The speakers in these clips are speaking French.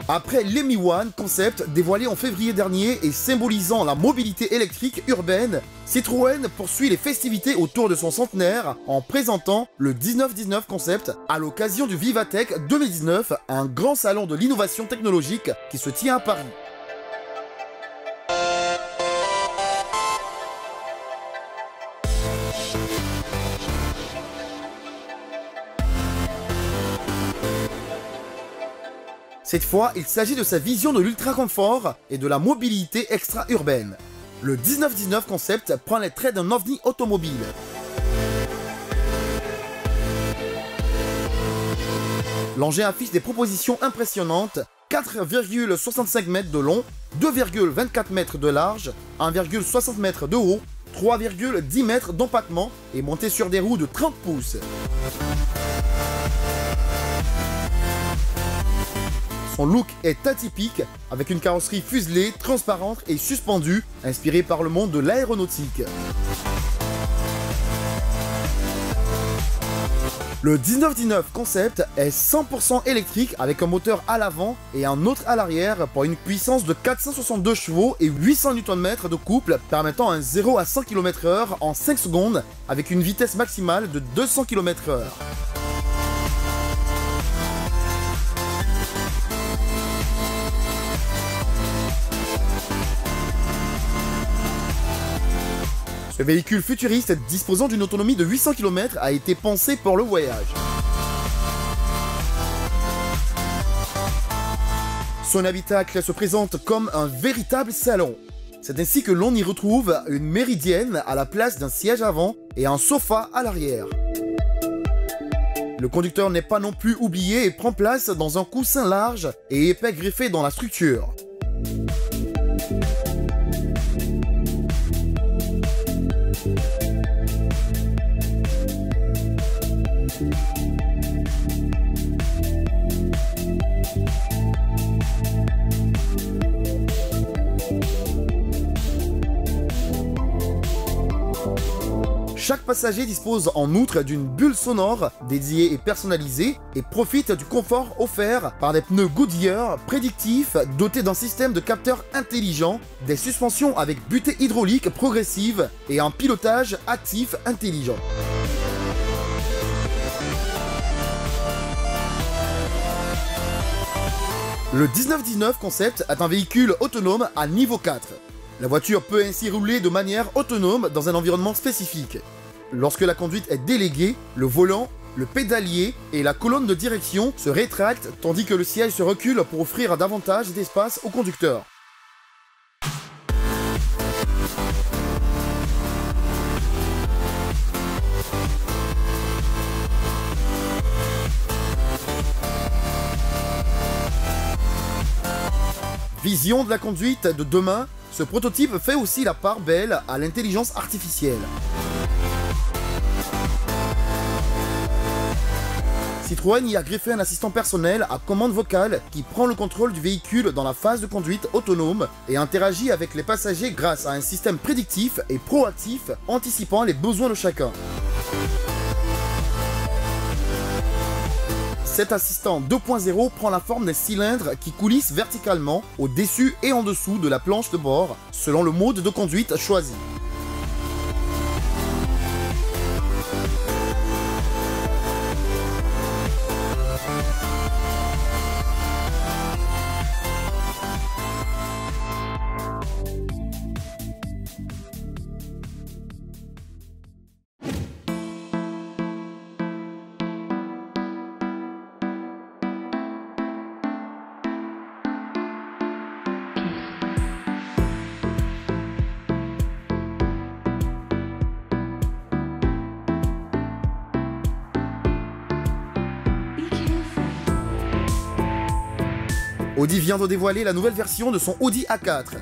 Après l'EMI One concept dévoilé en février dernier et symbolisant la mobilité électrique urbaine, Citroën poursuit les festivités autour de son centenaire en présentant le 1919 concept à l'occasion du Vivatech 2019, un grand salon de l'innovation technologique qui se tient à Paris. Cette fois, il s'agit de sa vision de l'ultra-confort et de la mobilité extra-urbaine. Le 1919 concept prend les traits d'un ovni automobile. L'engin affiche des propositions impressionnantes, 4,65 mètres de long, 2,24 mètres de large, 1,60 mètres de haut, 3,10 mètres d'empattement et monté sur des roues de 30 pouces. Son look est atypique, avec une carrosserie fuselée, transparente et suspendue, inspirée par le monde de l'aéronautique. Le 1919 concept est 100% électrique avec un moteur à l'avant et un autre à l'arrière pour une puissance de 462 chevaux et 800 Nm de couple permettant un 0 à 100 km/h en 5 secondes avec une vitesse maximale de 200 km/h. Ce véhicule futuriste disposant d'une autonomie de 800 km a été pensé pour le voyage. Son habitacle se présente comme un véritable salon. C'est ainsi que l'on y retrouve une méridienne à la place d'un siège avant et un sofa à l'arrière. Le conducteur n'est pas non plus oublié et prend place dans un coussin large et épais greffé dans la structure. Chaque passager dispose en outre d'une bulle sonore dédiée et personnalisée et profite du confort offert par des pneus Goodyear prédictifs dotés d'un système de capteurs intelligents, des suspensions avec butée hydraulique progressive et un pilotage actif intelligent. Le 1919 concept est un véhicule autonome à niveau 4. La voiture peut ainsi rouler de manière autonome dans un environnement spécifique. Lorsque la conduite est déléguée, le volant, le pédalier et la colonne de direction se rétractent tandis que le siège se recule pour offrir davantage d'espace au conducteur. Vision de la conduite de demain, ce prototype fait aussi la part belle à l'intelligence artificielle. Citroën y a greffé un assistant personnel à commande vocale qui prend le contrôle du véhicule dans la phase de conduite autonome et interagit avec les passagers grâce à un système prédictif et proactif anticipant les besoins de chacun. Cet assistant 2.0 prend la forme d'un cylindre qui coulisse verticalement au-dessus et en dessous de la planche de bord selon le mode de conduite choisi. Audi vient de dévoiler la nouvelle version de son Audi A4.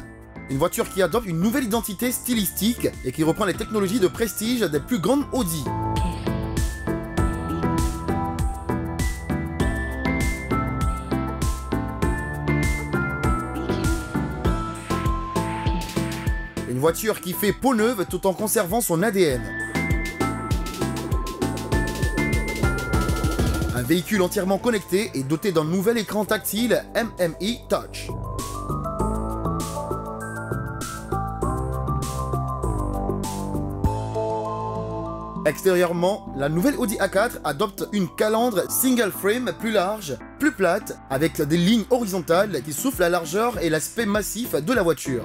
Une voiture qui adopte une nouvelle identité stylistique et qui reprend les technologies de prestige des plus grandes Audi. Une voiture qui fait peau neuve tout en conservant son ADN. Un un véhicule entièrement connecté et doté d'un nouvel écran tactile MMI Touch. Extérieurement, la nouvelle Audi A4 adopte une calandre single frame plus large, plus plate, avec des lignes horizontales qui soufflent la largeur et l'aspect massif de la voiture.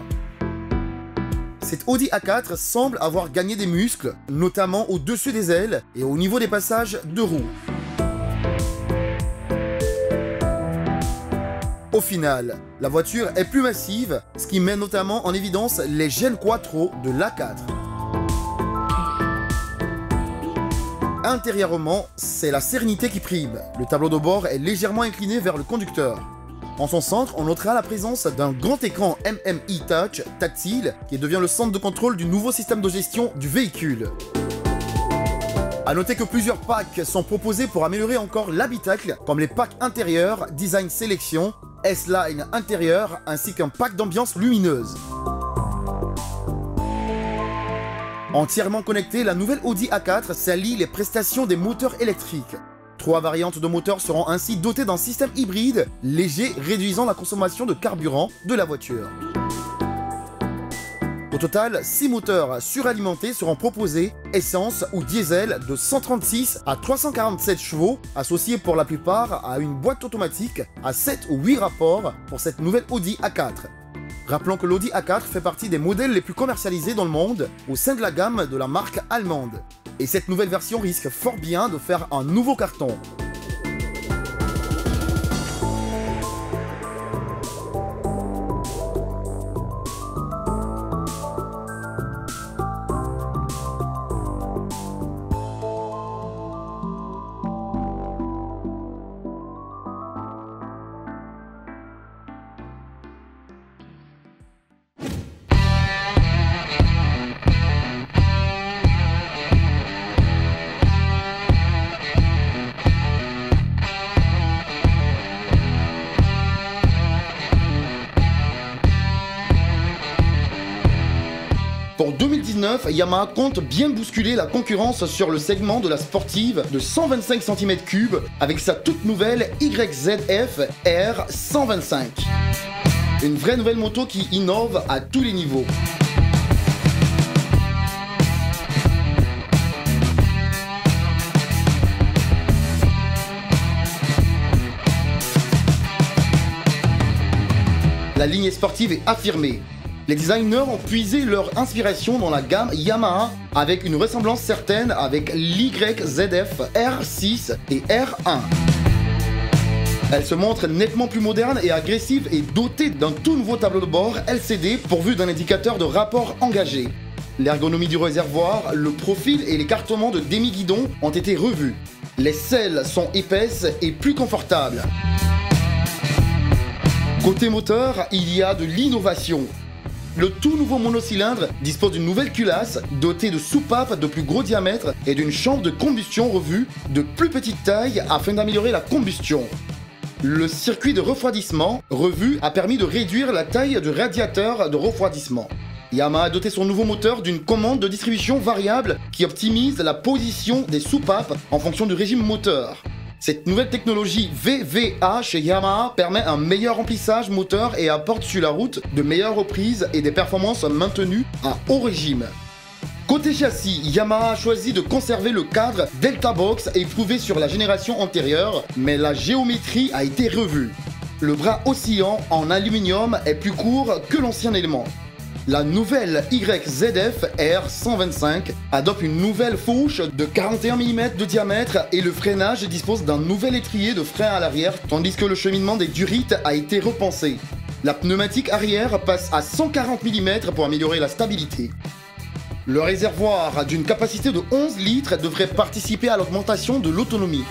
Cette Audi A4 semble avoir gagné des muscles, notamment au-dessus des ailes et au niveau des passages de roues. Au final, la voiture est plus massive, ce qui met notamment en évidence les Gen Quattro de l'A4. Intérieurement, c'est la sérénité qui prime. Le tableau de bord est légèrement incliné vers le conducteur. En son centre, on notera la présence d'un grand écran MMI Touch tactile qui devient le centre de contrôle du nouveau système de gestion du véhicule. A noter que plusieurs packs sont proposés pour améliorer encore l'habitacle, comme les packs intérieurs, design sélection, S-Line intérieur, ainsi qu'un pack d'ambiance lumineuse. Entièrement connectée, la nouvelle Audi A4 s'allie les prestations des moteurs électriques. 3 variantes de moteurs seront ainsi dotées d'un système hybride léger réduisant la consommation de carburant de la voiture. Au total, 6 moteurs suralimentés seront proposés, essence ou diesel de 136 à 347 chevaux, associés pour la plupart à une boîte automatique à 7 ou 8 rapports pour cette nouvelle Audi A4. Rappelons que l'Audi A4 fait partie des modèles les plus commercialisés dans le monde au sein de la gamme de la marque allemande. Et cette nouvelle version risque fort bien de faire un nouveau carton. Pour 2019, Yamaha compte bien bousculer la concurrence sur le segment de la sportive de 125 cm3 avec sa toute nouvelle YZF R125. Une vraie nouvelle moto qui innove à tous les niveaux. La ligne sportive est affirmée. Les designers ont puisé leur inspiration dans la gamme Yamaha avec une ressemblance certaine avec l'YZF R6 et R1. Elle se montre nettement plus moderne et agressive et dotée d'un tout nouveau tableau de bord LCD pourvu d'un indicateur de rapport engagé. L'ergonomie du réservoir, le profil et l'écartement de demi-guidon ont été revus. Les selles sont épaisses et plus confortables. Côté moteur, il y a de l'innovation. Le tout nouveau monocylindre dispose d'une nouvelle culasse dotée de soupapes de plus gros diamètre et d'une chambre de combustion revue de plus petite taille afin d'améliorer la combustion. Le circuit de refroidissement revu a permis de réduire la taille du radiateur de refroidissement. Yamaha a doté son nouveau moteur d'une commande de distribution variable qui optimise la position des soupapes en fonction du régime moteur. Cette nouvelle technologie VVA chez Yamaha permet un meilleur remplissage moteur et apporte sur la route de meilleures reprises et des performances maintenues à haut régime. Côté châssis, Yamaha a choisi de conserver le cadre Delta Box éprouvé sur la génération antérieure, mais la géométrie a été revue. Le bras oscillant en aluminium est plus court que l'ancien élément. La nouvelle YZF R125 adopte une nouvelle fourche de 41 mm de diamètre et le freinage dispose d'un nouvel étrier de frein à l'arrière tandis que le cheminement des durites a été repensé. La pneumatique arrière passe à 140 mm pour améliorer la stabilité. Le réservoir d'une capacité de 11 litres devrait participer à l'augmentation de l'autonomie.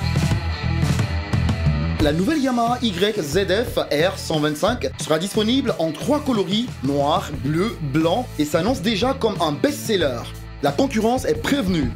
La nouvelle Yamaha YZF R125 sera disponible en 3 coloris, noir, bleu, blanc et s'annonce déjà comme un best-seller. La concurrence est prévenue.